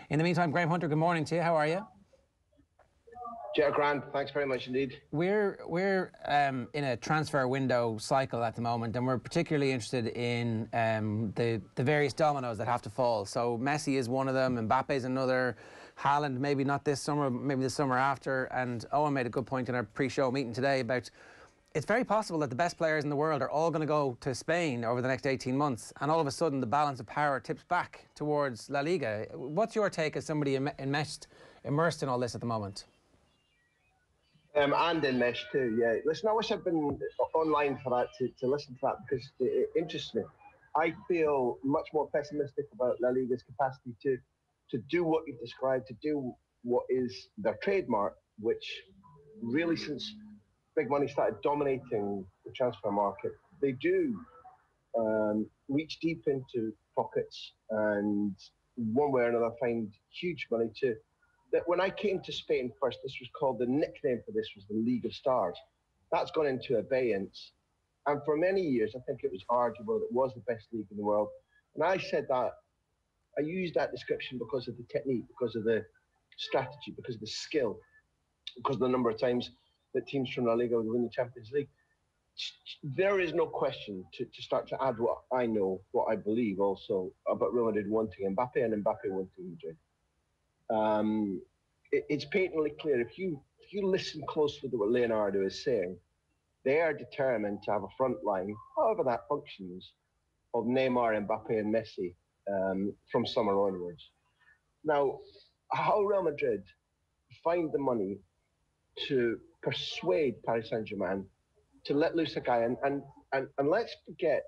In the meantime, Graham Hunter, good morning to you. How are you? Yeah, grand. Thanks very much indeed. We're in a transfer window cycle at the moment, and we're particularly interested in the various dominoes that have to fall. So Messi is one of them, Mbappe's another, Haaland maybe not this summer, maybe the summer after. And Owen made a good point in our pre-show meeting today about it's very possible that the best players in the world are all going to go to Spain over the next 18 months, and all of a sudden the balance of power tips back towards La Liga. What's your take as somebody immersed in all this at the moment? And in Mesh too, yeah. Listen, I wish I'd been online for that to listen to that because it interests me. I feel much more pessimistic about La Liga's capacity to do what you've described, to do what is their trademark, which really since big money started dominating the transfer market, they do reach deep into pockets and one way or another find huge money too. That when I came to Spain first, this was called, the nickname for this was the League of Stars. That's gone into abeyance. And for many years, I think it was arguable that it was the best league in the world. And I said that, I used that description because of the technique, because of the strategy, because of the skill, because of the number of times that teams from La Liga would win the Champions League. There is no question to start to add what I know, what I believe also about Real Madrid wanting Mbappe and Mbappe wanting Madrid. It's patently clear if you listen closely to what Leonardo is saying, they are determined to have a front line, however that functions, of Neymar, Mbappe and Messi from summer onwards. Now, how Real Madrid find the money to persuade Paris Saint-Germain to let loose a guy, and let's forget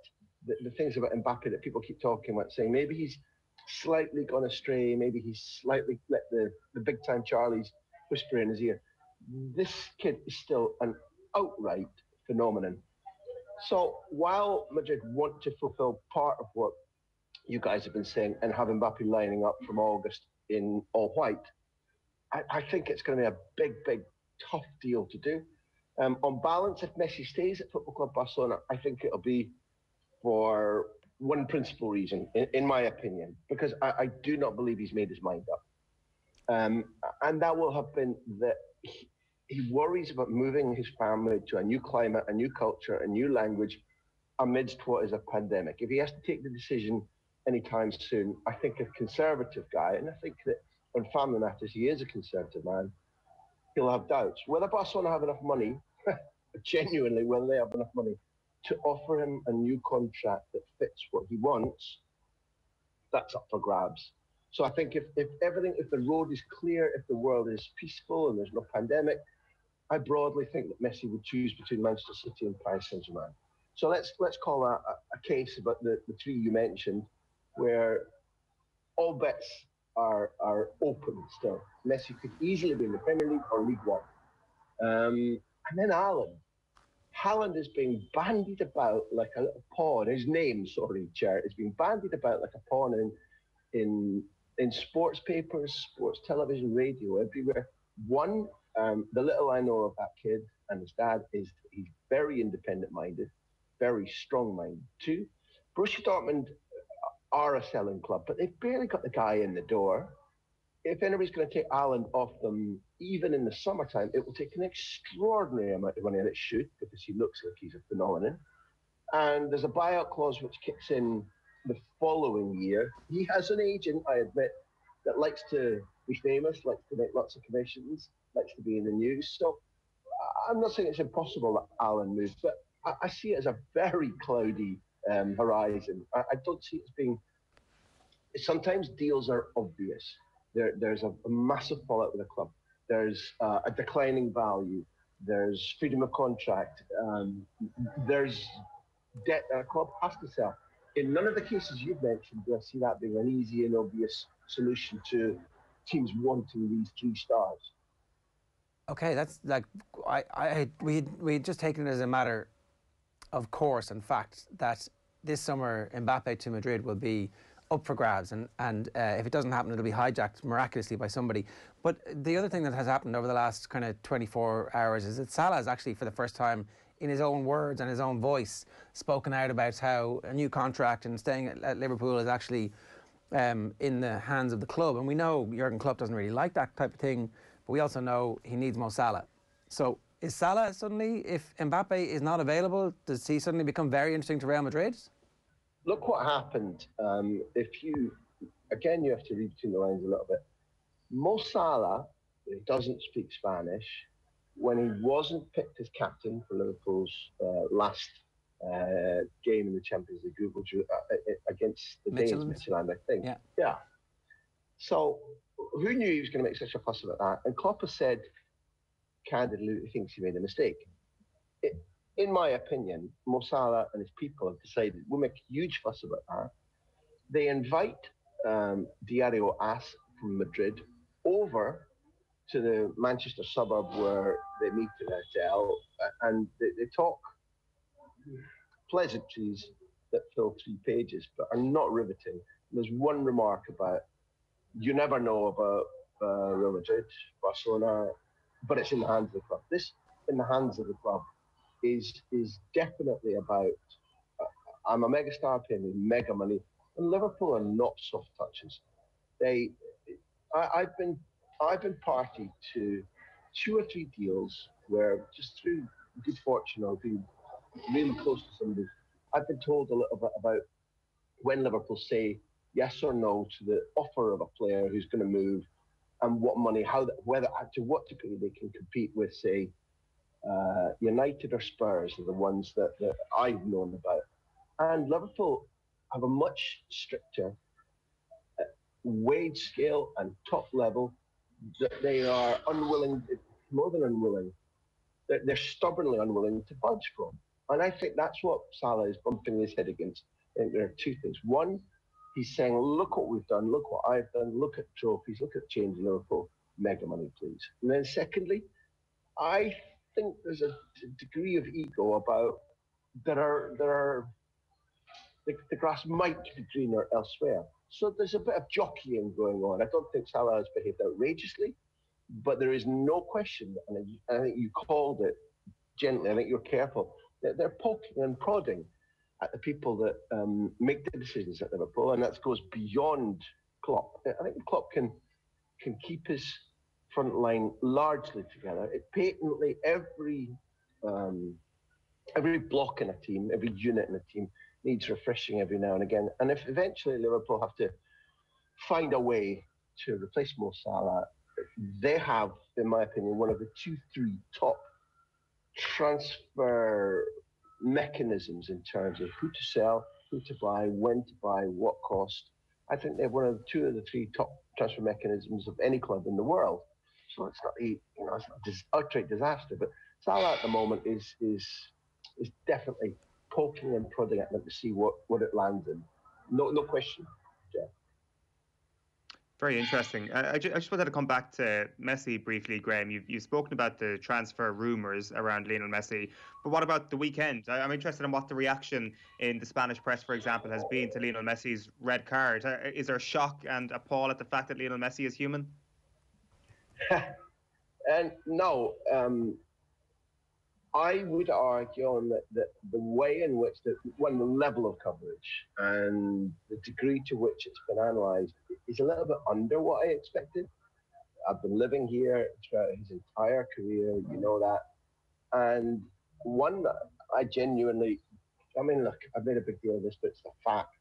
the things about Mbappe that people keep talking about, saying maybe he's slightly gone astray, maybe he's slightly let the big time Charlies whisper in his ear. This kid is still an outright phenomenon. So while Madrid want to fulfill part of what you guys have been saying and have Mbappe lining up from August in all white, I think it's going to be a big, tough deal to do. On balance, if Messi stays at Football Club Barcelona, I think it'll be for one principal reason, in my opinion, because I do not believe he's made his mind up. And that will have been that he worries about moving his family to a new climate, a new culture, a new language amidst what is a pandemic. If he has to take the decision anytime soon, I think a conservative guy, and I think that on family matters, he is a conservative man, he'll have doubts. Whether Barcelona have enough money, genuinely, will they have enough money to offer him a new contract that fits what he wants, that's up for grabs. So I think if the road is clear, if the world is peaceful and there's no pandemic, I broadly think that Messi would choose between Manchester City and Paris Saint-Germain. So let's call that a case about the three you mentioned, where all bets are open still. Messi could easily be in the Premier League or League One. And then Haaland is being bandied about like a little pawn. His name, Chair, is being bandied about like a pawn in sports papers, sports television, radio, everywhere. One, the little I know of that kid and his dad is he's very independent-minded, very strong-minded. Two, Borussia Dortmund are a selling club, but they've barely got the guy in the door. If anybody's going to take Haaland off them, even in the summertime, it will take an extraordinary amount of money, and it should, because he looks like he's a phenomenon. And there's a buyout clause which kicks in the following year. He has an agent, I admit, that likes to be famous, likes to make lots of commissions, likes to be in the news. So I'm not saying it's impossible that Haaland moves, but I see it as a very cloudy horizon. I don't see it as being... Sometimes deals are obvious. There's a massive fallout with the club. There's a declining value. There's freedom of contract. There's debt that a club has to sell. In none of the cases you've mentioned do I see that being an easy and obvious solution to teams wanting these 3 stars. Okay, that's like we'd just taken it as a matter of course and fact that this summer Mbappe to Madrid will be up for grabs, and if it doesn't happen, it'll be hijacked miraculously by somebody. But the other thing that has happened over the last kind of 24 hours is that Salah has actually, for the first time, in his own words and his own voice, spoken out about how a new contract and staying at Liverpool is actually in the hands of the club. And we know Jurgen Klopp doesn't really like that type of thing, but we also know he needs Mo Salah. So is Salah suddenly, if Mbappe is not available, does he suddenly become very interesting to Real Madrid? Look what happened. If you, again, you have to read between the lines a little bit. Mo Salah, who doesn't speak Spanish, when he wasn't picked as captain for Liverpool's last game in the Champions League group, which was against the Danes, Midtjylland, I think. Yeah. So who knew he was going to make such a fuss about that? And Klopp has said candidly he thinks he made a mistake. In my opinion, Mo Salah and his people have decided we'll make a huge fuss about that. They invite Diario As from Madrid over to the Manchester suburb where they meet in a hotel, and they talk pleasantries that fill 3 pages but are not riveting. There's one remark about you never know about Real Madrid, Barcelona, but it's in the hands of the club. This in the hands of the club is definitely about I'm a mega star paying me mega money, and Liverpool are not soft touches. I've been party to 2 or 3 deals where just through good fortune or being really close to somebody, I've been told a little bit about when Liverpool say yes or no to the offer of a player who's going to move, and what money, whether to what degree they can compete with, say, United or Spurs are the ones that I've known about. And Liverpool have a much stricter wage scale and top level that they are unwilling, more than unwilling, they're stubbornly unwilling to budge from. And I think that's what Salah is bumping his head against. I think there are 2 things. One, he's saying, look what we've done, look what I've done, look at trophies, look at change in Liverpool, mega money, please. And then secondly, I think there's a degree of ego about the grass might be greener elsewhere. So there's a bit of jockeying going on. I don't think Salah has behaved outrageously, but there is no question, and I think you called it gently, I think you're careful, that they're poking and prodding at the people that make the decisions at Liverpool, and that goes beyond Klopp. I think Klopp can keep his front line largely together. It patently every block in a team, every unit in a team needs refreshing every now and again. And if eventually Liverpool have to find a way to replace Mo Salah, they have, in my opinion, one of the 2-3 top transfer mechanisms in terms of who to sell, who to buy, when to buy, what cost. I think they're one of the 2 of the 3 top transfer mechanisms of any club in the world. So it's not it's not an outright disaster, but Salah at the moment is definitely poking and prodding at them to see what it lands in. No question, Jeff. Very interesting. I just wanted to come back to Messi briefly, Graham. You've spoken about the transfer rumours around Lionel Messi, but what about the weekend? I'm interested in what the reaction in the Spanish press, for example, has been to Lionel Messi's red card. Is there shock and appall at the fact that Lionel Messi is human? And no, I would argue on that the way in which the level of coverage and the degree to which it's been analysed is a little bit under what I expected. I've been living here throughout his entire career, you know that. And one that I genuinely, look, I've made a big deal of this, but it's the fact.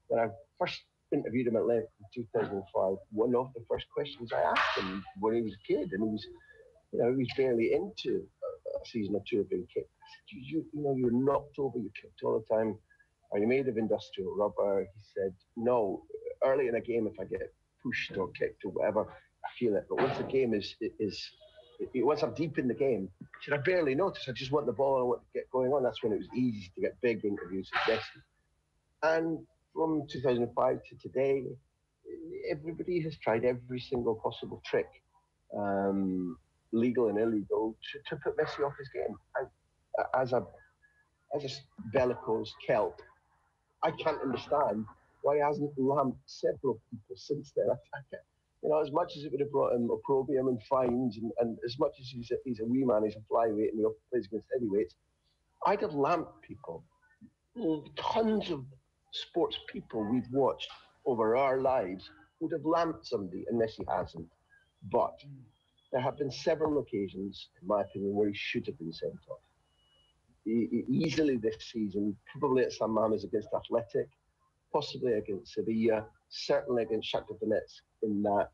When I first interviewed him at length in 2005, one of the first questions I asked him when he was a kid, and he was barely into a season or 2 of being kicked. I said, you're knocked over, you're kicked all the time. Are you made of industrial rubber? He said, no. Early in a game, if I get pushed or kicked or whatever, I feel it. But once the game once I'm deep in the game, he said, I barely notice. I just want the ball and I want to get going on. That's when it was easy to get big interviews with Messi. And from 2005 to today, everybody has tried every single possible trick, legal and illegal, to put Messi off his game. As a bellicose Celt, I can't understand why he hasn't lamped several people since then. As much as it would have brought him opprobrium and fines, and as much as he's a wee man, he's a flyweight and he plays against heavyweights, I'd have lamped people. Tons of sports people we've watched over our lives would have lamped somebody, and Messi hasn't. But there have been several occasions, in my opinion, where he should have been sent off. Easily this season, probably at San Mamés against Athletic, possibly against Sevilla, certainly against Shakhtar Donetsk in that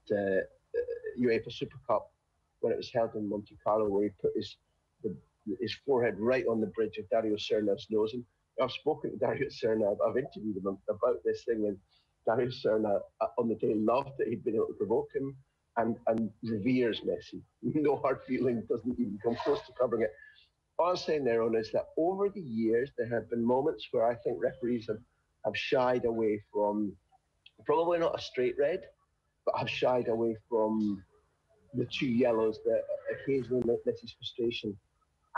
UEFA Super Cup when it was held in Monte Carlo, where he put his forehead right on the bridge of Dario Srnav's nose. And I've spoken to Dario Srnav, I've interviewed him about this thing, and Dario Srnav on the day loved that he'd been able to provoke him and reveres Messi. No hard feeling, doesn't even come close to covering it. All I'm saying there, Owen, is that over the years, there have been moments where I think referees have shied away from, probably not a straight red, but have shied away from the 2 yellows that occasionally Messi's frustration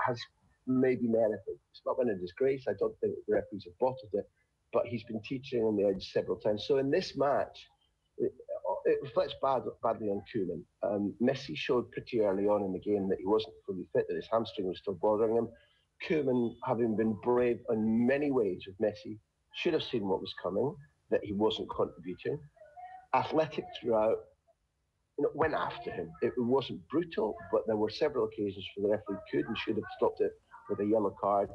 has maybe merited. It's not been a disgrace. I don't think the referees have bottled it, but he's been teaching on the edge several times. So in this match, it reflects badly on Koeman. Messi showed pretty early on in the game that he wasn't fully fit, that his hamstring was still bothering him. Koeman, having been brave in many ways with Messi, should have seen what was coming, that he wasn't contributing. Athletic throughout, went after him. It wasn't brutal, but there were several occasions where the referee could and should have stopped it with a yellow card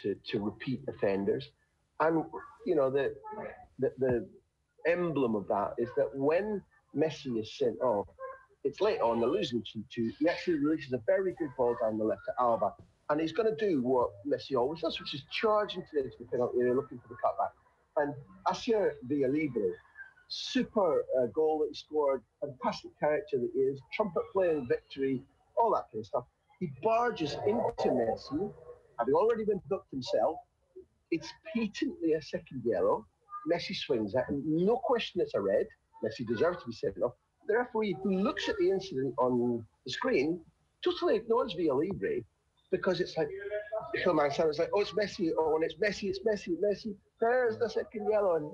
to repeat offenders. And, the emblem of that is that when Messi is sent off, it's late on, they're losing 2-2. He actually releases a very good ball down the left to Alba. And he's going to do what Messi always does, which is charge into the penalty area looking for the cutback. And Asier Villalibre, super goal that he scored, fantastic character that he is, trumpet playing victory, all that kind of stuff. He barges into Messi, having already been booked himself. It's patently a second yellow. Messi swings it, and no question it's a red. Messi deserves to be sent off. The referee, who looks at the incident on the screen, totally ignores Villalibre because it's like, Mohamed Salah is like, oh, it's Messi, oh, and it's Messi, Messi. There's the second yellow, and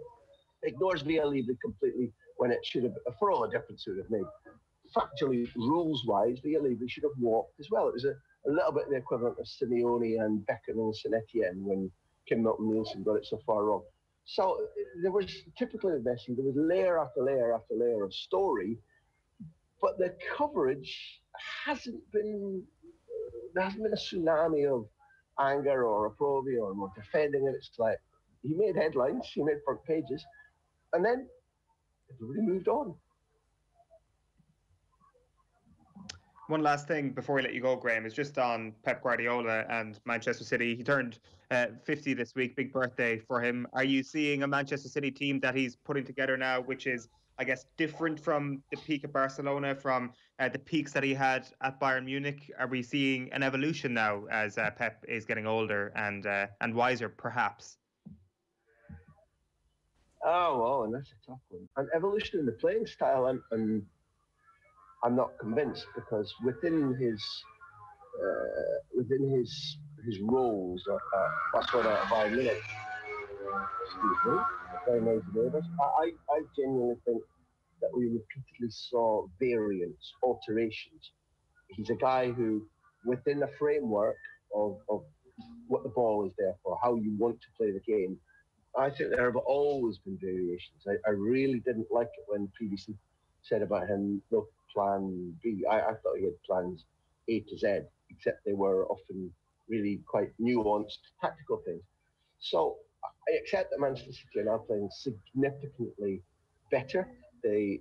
ignores Villalibre completely when it should have, for all the difference it would have made. Factually, rules-wise, Villalibre should have walked as well. It was a little bit the equivalent of Simeone and Beckham and Saint Etienne when Kim Milton-Nielsen got it so far wrong. So there was, typically with Messi, there was layer after layer after layer of story, but the coverage hasn't been, there hasn't been a tsunami of anger or opprobrium or more defending it. It's like, he made headlines, he made front pages, and then everybody moved on. One last thing before we let you go, Graham, is just on Pep Guardiola and Manchester City. He turned 50 this week, big birthday for him. Are you seeing a Manchester City team that he's putting together now, which is, I guess, different from the peak of Barcelona, from the peaks that he had at Bayern Munich? Are we seeing an evolution now as Pep is getting older and wiser, perhaps? Oh, well, and that's a tough one. An evolution in the playing style, I'm not convinced, because within his roles at Barcelona at Bayern Munich, excuse me, very noisy neighbours, I genuinely think that we repeatedly saw variants, alterations. He's a guy who, within the framework of what the ball is there for, how you want to play the game, I think there have always been variations. I really didn't like it when previously said about him, no plan B. I thought he had plans A to Z, except they were often really quite nuanced tactical things. So I accept that Manchester City are now playing significantly better. They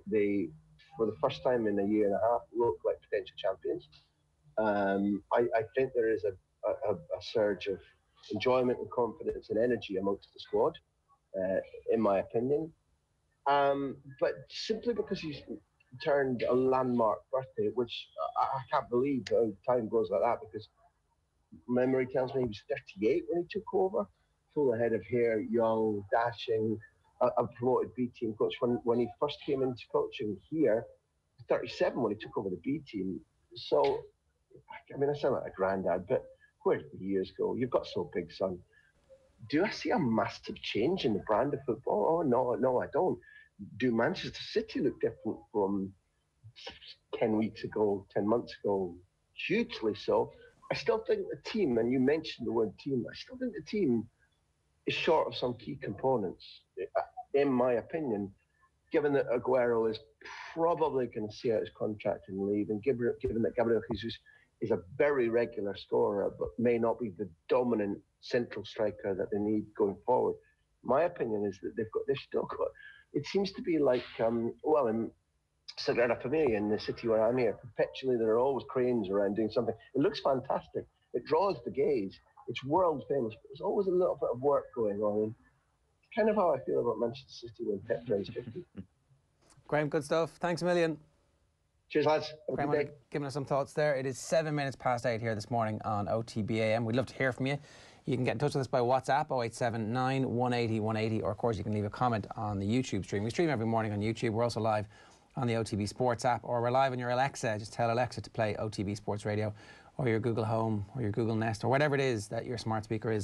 for the first time in a year and a half, look like potential champions. I think there is a surge of enjoyment and confidence and energy amongst the squad, in my opinion. But simply because he's turned a landmark birthday, which I can't believe how time goes like that, because memory tells me he was 38 when he took over, full head of hair, young, dashing, a promoted B team coach. When he first came into coaching here, 37 when he took over the B team. So, I mean, I sound like a granddad, but where did the years go? You've got so big, son. Do I see a massive change in the brand of football? Oh, no, I don't. Do Manchester City look different from 10 weeks ago, 10 months ago? Hugely so. I still think the team, and you mentioned the word team, I still think the team is short of some key components. In my opinion, given that Aguero is probably going to see out his contract and leave, and given that Gabriel Jesus is a very regular scorer, but may not be the dominant central striker that they need going forward, my opinion is that they've still got. It seems to be like, well, in Sagrada Familia, in the city where I'm here, perpetually there are always cranes around doing something. It looks fantastic. It draws the gaze. It's world famous, but there's always a little bit of work going on. It's kind of how I feel about Manchester City when Pep turns 50. Graham, good stuff. Thanks a million. Cheers, lads. Graham, giving us some thoughts there. It is 7 minutes past 8 here this morning on OTB AM. We'd love to hear from you. You can get in touch with us by WhatsApp, 0879 180 180, or of course you can leave a comment on the YouTube stream. We stream every morning on YouTube. We're also live on the OTB Sports app, or we're live on your Alexa. Just tell Alexa to play OTB Sports Radio, or your Google Home, or your Google Nest, or whatever it is that your smart speaker is.